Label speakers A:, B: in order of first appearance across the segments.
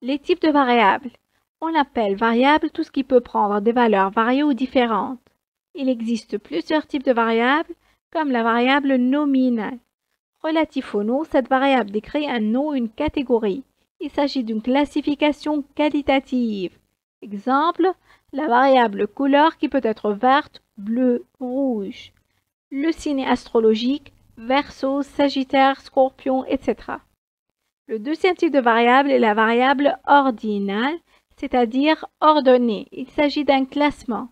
A: Les types de variables. On appelle variable tout ce qui peut prendre des valeurs variées ou différentes. Il existe plusieurs types de variables, comme la variable nominale. Relatif au nom, cette variable décrit un nom ou une catégorie. Il s'agit d'une classification qualitative. Exemple, la variable couleur qui peut être verte, bleue, rouge. Le signe astrologique, Verseau, Sagittaire, Scorpion, etc. Le deuxième type de variable est la variable ordinale, c'est-à-dire ordonnée. Il s'agit d'un classement.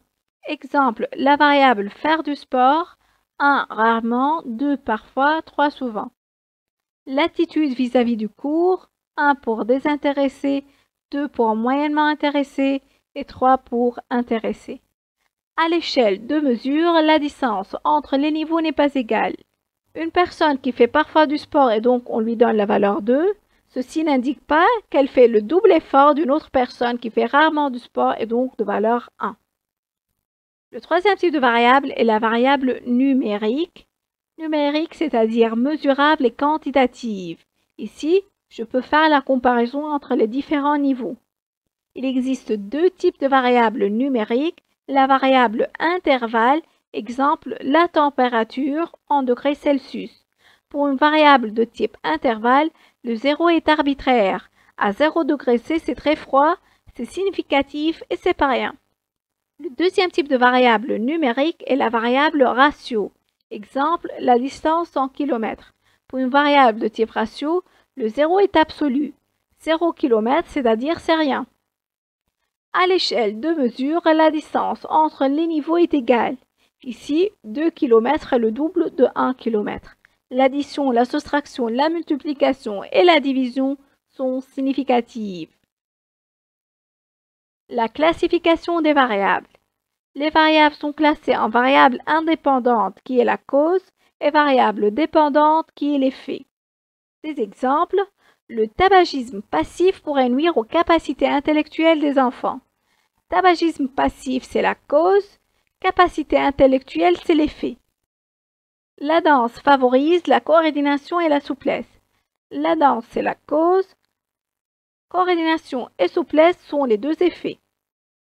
A: Exemple, la variable faire du sport, 1 rarement, 2 parfois, 3 souvent. L'attitude vis-à-vis du cours, 1 pour désintéressé, 2 pour moyennement intéressé et 3 pour intéressé. À l'échelle de mesure, la distance entre les niveaux n'est pas égale. Une personne qui fait parfois du sport et donc on lui donne la valeur 2, ceci n'indique pas qu'elle fait le double effort d'une autre personne qui fait rarement du sport et donc de valeur 1. Le troisième type de variable est la variable numérique. Numérique, c'est-à-dire mesurable et quantitative. Ici, je peux faire la comparaison entre les différents niveaux. Il existe deux types de variables numériques. La variable intervalle, exemple la température en degrés Celsius. Pour une variable de type intervalle, le 0 est arbitraire. À 0 degré C, c'est très froid, c'est significatif et c'est pas rien. Le deuxième type de variable numérique est la variable ratio. Exemple, la distance en kilomètres. Pour une variable de type ratio, le 0 est absolu. 0 km, c'est-à-dire c'est rien. À l'échelle de mesure, la distance entre les niveaux est égale. Ici, 2 km est le double de 1 km. L'addition, la soustraction, la multiplication et la division sont significatives. La classification des variables. Les variables sont classées en variables indépendantes qui est la cause et variables dépendantes qui est l'effet. Des exemples, le tabagisme passif pourrait nuire aux capacités intellectuelles des enfants. Tabagisme passif, c'est la cause, capacité intellectuelle, c'est l'effet. La danse favorise la coordination et la souplesse. La danse, c'est la cause. Coordination et souplesse sont les deux effets.